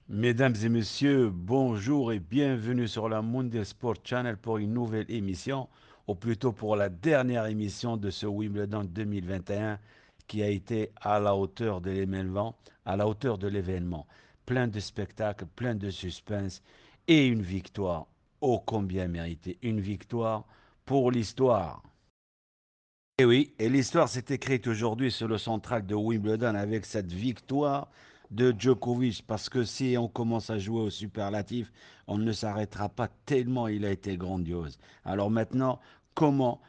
Mesdames et messieurs, bonjour et bienvenue sur la Monday Sport Channel pour une nouvelle émission, ou plutôt pour la dernière émission de ce Wimbledon 2021 qui a été à la hauteur de l'événement, à la hauteur de l'événement. Plein de spectacles, plein de suspense et une victoire ô combien méritée. Une victoire pour l'histoire. Et oui, et l'histoire s'est écrite aujourd'hui sur le central de Wimbledon avec cette victoire de Djokovic. Parce que si on commence à jouer au superlatif, on ne s'arrêtera pas tellement il a été grandiose. Alors maintenant, comment,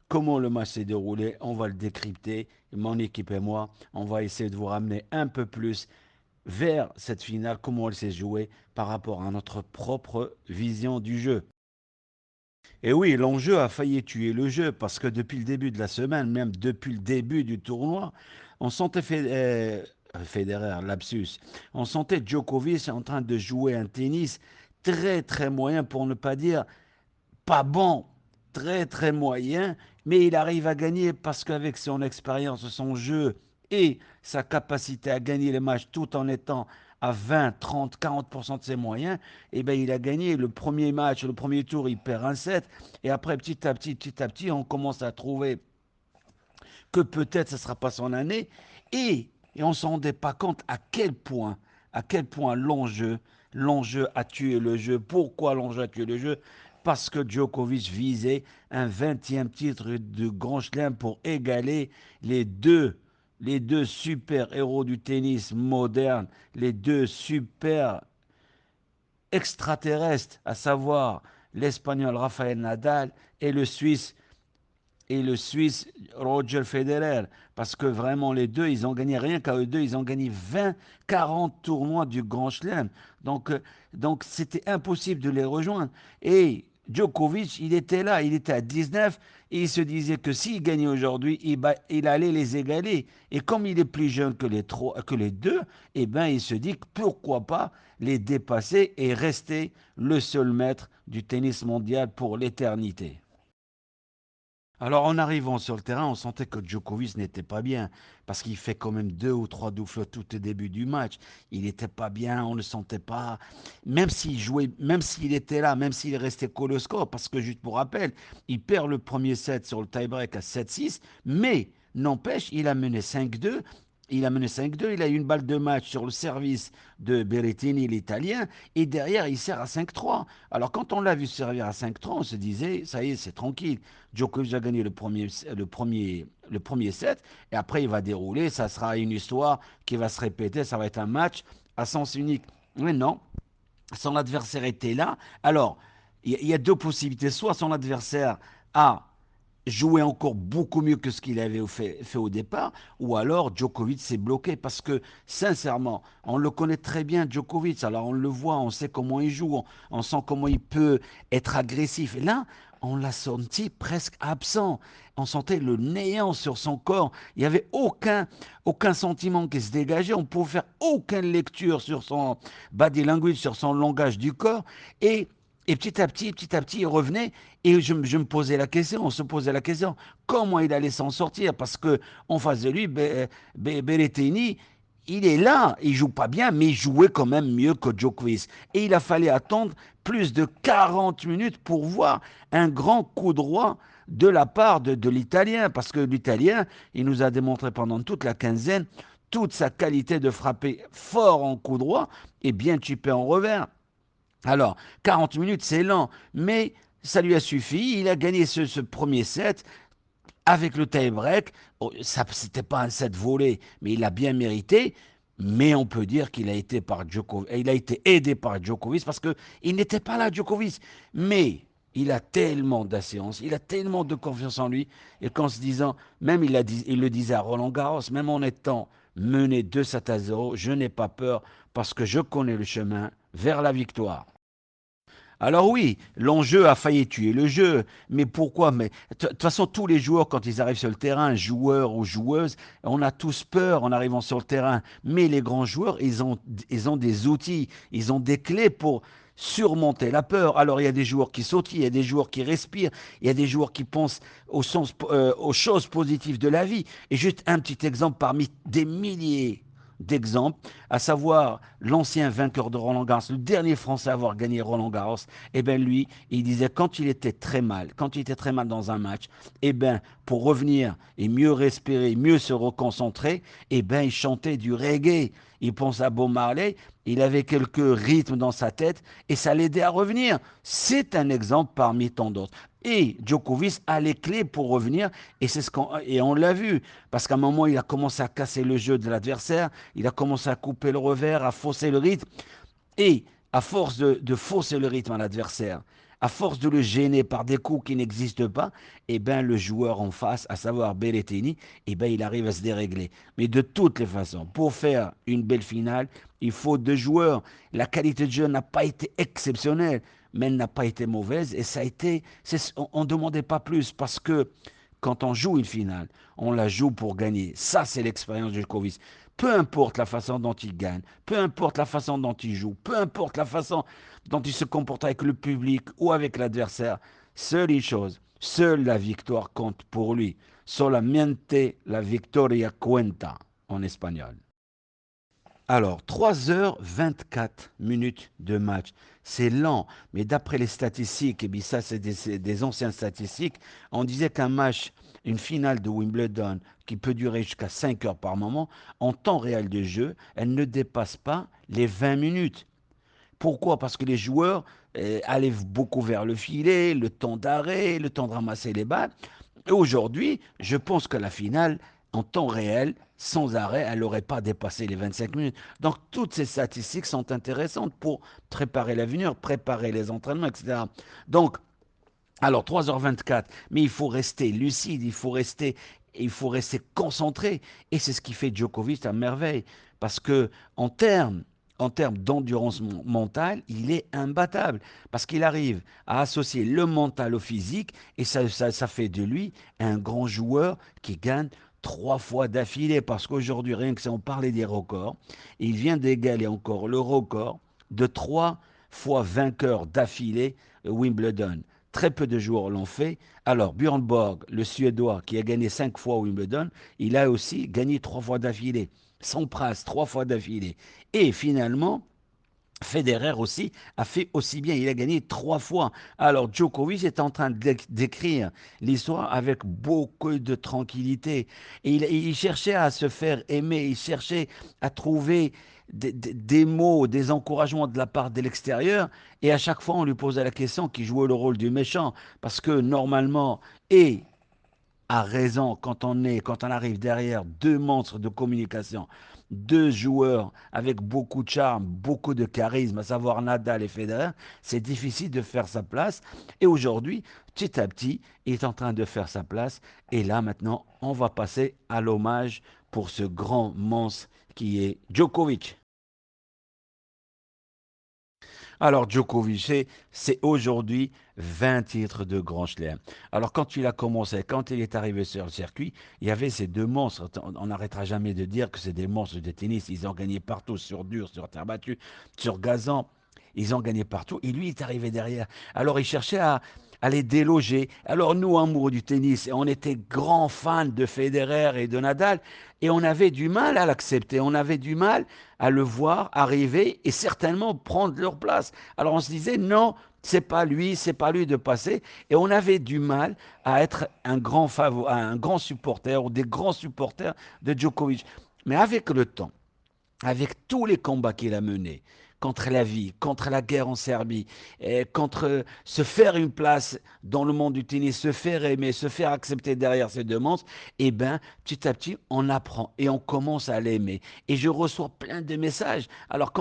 comment le match s'est déroulé? On va le décrypter. Mon équipe et moi, on va essayer de vous ramener un peu plus vers cette finale, comment elle s'est jouée par rapport à notre propre vision du jeu. Et oui, l'enjeu a failli tuer le jeu parce que depuis le début de la semaine, même depuis le début du tournoi, on sentait Federer, lapsus, on sentait Djokovic en train de jouer un tennis très très moyen pour ne pas dire pas bon, très très moyen, mais il arrive à gagner parce qu'avec son expérience, son jeu et sa capacité à gagner les matchs tout en étant à 20, 30, 40% de ses moyens, eh ben, il a gagné le premier match, le premier tour, il perd un set, et après petit à petit, on commence à trouver que peut-être ce ne sera pas son année, et on ne se rendait pas compte à quel point l'enjeu a tué le jeu. Pourquoi l'enjeu a tué le jeu? Parce que Djokovic visait un 20e titre de Grand Chelem pour égaler les deux, les deux super héros du tennis moderne, les deux super extraterrestres, à savoir l'Espagnol Rafael Nadal et le Suisse Roger Federer. Parce que vraiment, les deux, ils ont gagné, rien qu'à eux deux, ils ont gagné 20, 40 tournois du Grand Chelem. Donc c'était impossible de les rejoindre. Et Djokovic, il était là, il était à 19, et il se disait que s'il gagnait aujourd'hui, il allait les égaler. Et comme il est plus jeune que les deux, eh ben, il se dit que pourquoi pas les dépasser et rester le seul maître du tennis mondial pour l'éternité. Alors en arrivant sur le terrain, on sentait que Djokovic n'était pas bien parce qu'il fait quand même deux ou trois doubles tout au début du match. Il n'était pas bien, on ne le sentait pas. Même s'il jouait, même s'il était là, même s'il restait collé au score, parce que juste pour rappel, il perd le premier set sur le tie-break à 7-6, mais n'empêche, il a mené 5-2. Il a mené 5-2, il a eu une balle de match sur le service de Berrettini, l'Italien, et derrière, il sert à 5-3. Alors, quand on l'a vu servir à 5-3, on se disait, ça y est, c'est tranquille. Djokovic a gagné le premier set, et après, il va dérouler. Ça sera une histoire qui va se répéter. Ça va être un match à sens unique. Mais non, son adversaire était là. Alors, il y a deux possibilités. Soit son adversaire a joué encore beaucoup mieux que ce qu'il avait fait au départ, ou alors Djokovic s'est bloqué parce que sincèrement, on le connaît très bien Djokovic, alors on le voit, on sait comment il joue, on sent comment il peut être agressif. Et là, on l'a senti presque absent. On sentait le néant sur son corps. Il n'y avait aucun sentiment qui se dégageait. On ne pouvait faire aucune lecture sur son body language, sur son langage du corps. Et et petit à petit, il revenait et je me posais la question, on se posait la question, comment il allait s'en sortir? Parce que en face de lui, Berrettini, il est là, il joue pas bien, mais il jouait quand même mieux que Djokovic. Et il a fallu attendre plus de 40 minutes pour voir un grand coup droit de la part de l'Italien, parce que l'Italien, il nous a démontré pendant toute la quinzaine toute sa qualité de frapper fort en coup droit et bien chipper en revers. Alors, 40 minutes, c'est lent, mais ça lui a suffi. Il a gagné ce premier set avec le tie-break. Oh, ça, c'était pas un set volé, mais il a bien mérité. Mais on peut dire qu'il a été par Djokovic, il a été aidé par Djokovic parce que il n'était pas là, Djokovic. Mais il a tellement d'assurance, il a tellement de confiance en lui, et qu'en se disant, même il le disait à Roland Garros, même en étant mené 2-7-0, je n'ai pas peur parce que je connais le chemin vers la victoire. Alors oui, l'enjeu a failli tuer le jeu. Mais pourquoi? Mais de toute façon, tous les joueurs, quand ils arrivent sur le terrain, joueurs ou joueuses, on a tous peur en arrivant sur le terrain. Mais les grands joueurs, ils ont des outils, ils ont des clés pour surmonter la peur. Alors il y a des joueurs qui sautent, il y a des joueurs qui respirent, il y a des joueurs qui pensent aux choses positives de la vie. Et juste un petit exemple parmi des milliers d'exemple, à savoir l'ancien vainqueur de Roland Garros, le dernier Français à avoir gagné Roland Garros. Eh bien lui, il disait quand il était très mal, quand il était très mal dans un match, eh bien pour revenir et mieux respirer, mieux se reconcentrer, eh bien il chantait du reggae. Il pense à Bob Marley, il avait quelques rythmes dans sa tête et ça l'aidait à revenir. C'est un exemple parmi tant d'autres. Et Djokovic a les clés pour revenir et et on l'a vu parce qu'à un moment il a commencé à casser le jeu de l'adversaire, il a commencé à couper le revers, à fausser le rythme et à force de fausser le rythme à l'adversaire, à force de le gêner par des coups qui n'existent pas, eh ben le joueur en face, à savoir Berrettini, eh ben il arrive à se dérégler. Mais de toutes les façons, pour faire une belle finale, il faut deux joueurs. La qualité de jeu n'a pas été exceptionnelle, mais elle n'a pas été mauvaise et ça a été, on ne demandait pas plus parce que quand on joue une finale, on la joue pour gagner. Ça, c'est l'expérience de Djokovic. Peu importe la façon dont il gagne, peu importe la façon dont il joue, peu importe la façon dont il se comporte avec le public ou avec l'adversaire, seule une chose, seule la victoire compte pour lui. Solamente la victoria cuenta en espagnol. Alors, 3h24 de match. C'est lent, mais d'après les statistiques, et bien ça c'est des anciennes statistiques, on disait qu'un match, une finale de Wimbledon, qui peut durer jusqu'à 5 heures par moment, en temps réel de jeu, elle ne dépasse pas les 20 minutes. Pourquoi? Parce que les joueurs allaient beaucoup vers le filet, le temps d'arrêt, le temps de ramasser les balles. Et aujourd'hui, je pense que la finale, en temps réel, sans arrêt, elle n'aurait pas dépassé les 25 minutes. Donc, toutes ces statistiques sont intéressantes pour préparer l'avenir, préparer les entraînements, etc. Donc, alors 3h24, mais il faut rester lucide, il faut rester concentré. Et c'est ce qui fait Djokovic à merveille. Parce que en termes d'endurance mentale, il est imbattable. Parce qu'il arrive à associer le mental au physique et ça fait de lui un grand joueur qui gagne 3 fois d'affilée. Parce qu'aujourd'hui, rien que si on parlait des records, il vient d'égaler encore le record de 3 fois vainqueur d'affilée Wimbledon. Très peu de joueurs l'ont fait. Alors, Björn Borg, le Suédois, qui a gagné 5 fois Wimbledon, il a aussi gagné 3 fois d'affilée. Sampras, 3 fois d'affilée. Et finalement, Federer aussi a fait aussi bien. Il a gagné 3 fois. Alors, Djokovic est en train d'écrire l'histoire avec beaucoup de tranquillité. Et il cherchait à se faire aimer. Il cherchait à trouver des mots, des encouragements de la part de l'extérieur. Et à chaque fois, on lui posait la question qui jouait le rôle du méchant. Parce que normalement, et a raison quand on arrive derrière deux monstres de communication, deux joueurs avec beaucoup de charme, beaucoup de charisme, à savoir Nadal et Federer, c'est difficile de faire sa place. Et aujourd'hui, petit à petit, il est en train de faire sa place. Et là, maintenant, on va passer à l'hommage pour ce grand monstre qui est Djokovic. Alors, Djokovic, c'est aujourd'hui 20 titres de Grand Chelem. Alors, quand il a commencé, quand il est arrivé sur le circuit, il y avait ces deux monstres. On n'arrêtera jamais de dire que c'est des monstres de tennis. Ils ont gagné partout, sur dur, sur terre battue, sur gazon. Ils ont gagné partout. Et lui, il est arrivé derrière. Alors, il cherchait à les déloger. Alors, nous, amoureux du tennis, on était grands fans de Federer et de Nadal. Et on avait du mal à l'accepter. On avait du mal à le voir arriver et certainement prendre leur place. Alors on se disait non, c'est pas lui de passer. Et on avait du mal à être un grand supporter ou des grands supporters de Djokovic. Mais avec le temps, avec tous les combats qu'il a menés contre la vie, contre la guerre en Serbie, et contre se faire une place dans le monde du tennis, se faire aimer, se faire accepter derrière ses demandes, eh bien, petit à petit, on apprend et on commence à l'aimer. Et je reçois plein de messages. Alors,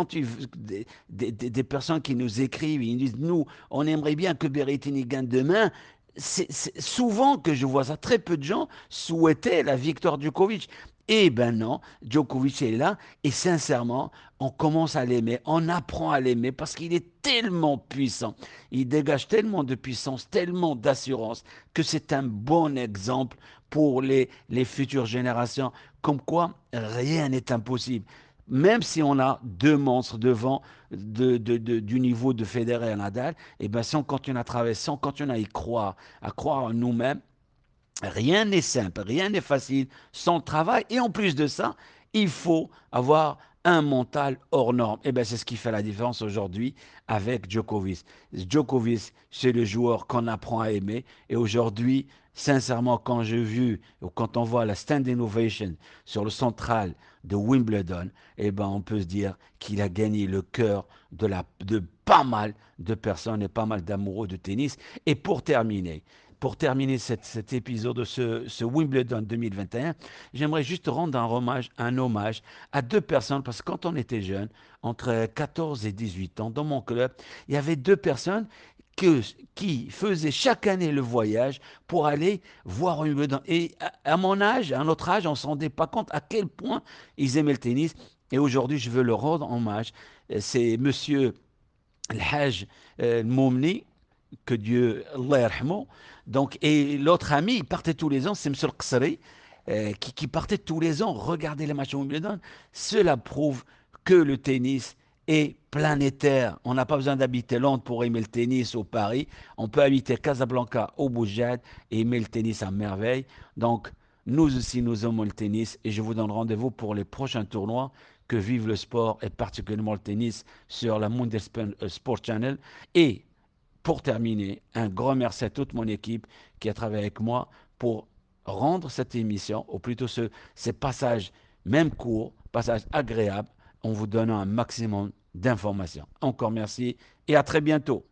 des personnes qui nous écrivent, ils nous disent, nous, on aimerait bien que Berrettini gagne demain. C'est souvent que je vois ça. Très peu de gens souhaitaient la victoire de Djokovic. Eh ben non, Djokovic est là et sincèrement, on commence à l'aimer, on apprend à l'aimer parce qu'il est tellement puissant. Il dégage tellement de puissance, tellement d'assurance que c'est un bon exemple pour les futures générations. Comme quoi, rien n'est impossible. Même si on a deux monstres devant du niveau de Federer et Nadal, et ben si on continue à travailler, si on continue à croire en nous-mêmes, rien n'est simple, rien n'est facile sans le travail. Et en plus de ça, Il faut avoir un mental hors norme. Et bien, c'est ce qui fait la différence aujourd'hui avec Djokovic. Djokovic, c'est le joueur qu'on apprend à aimer. Et aujourd'hui, sincèrement, quand j'ai vu, ou quand on voit la standing ovation sur le central de Wimbledon, eh ben, on peut se dire qu'il a gagné le cœur de pas mal de personnes et pas mal d'amoureux de tennis. Et pour terminer cet épisode de ce Wimbledon 2021, j'aimerais juste rendre un hommage à deux personnes, parce que quand on était jeune, entre 14 et 18 ans, dans mon club, il y avait deux personnes que, qui faisaient chaque année le voyage pour aller voir Wimbledon. Et à mon âge, à notre âge, on ne se rendait pas compte à quel point ils aimaient le tennis. Et aujourd'hui, je veux leur rendre hommage. C'est monsieur El Hajj Moumni, que Dieu, Allah yarhamou. Donc, et l'autre ami, il partait tous les ans, c'est M. Qasri, qui partait tous les ans regarder les matchs à Wimbledon. Cela prouve que le tennis est planétaire. On n'a pas besoin d'habiter Londres pour aimer le tennis au Paris. On peut habiter Casablanca au Boujad et aimer le tennis à merveille. Donc, nous aussi, nous aimons le tennis et je vous donne rendez-vous pour les prochains tournois que vive le sport et particulièrement le tennis sur la Monday Sport Channel. Et pour terminer, un grand merci à toute mon équipe qui a travaillé avec moi pour rendre cette émission, ou plutôt ces passages, même courts, passages agréables, en vous donnant un maximum d'informations. Encore merci et à très bientôt.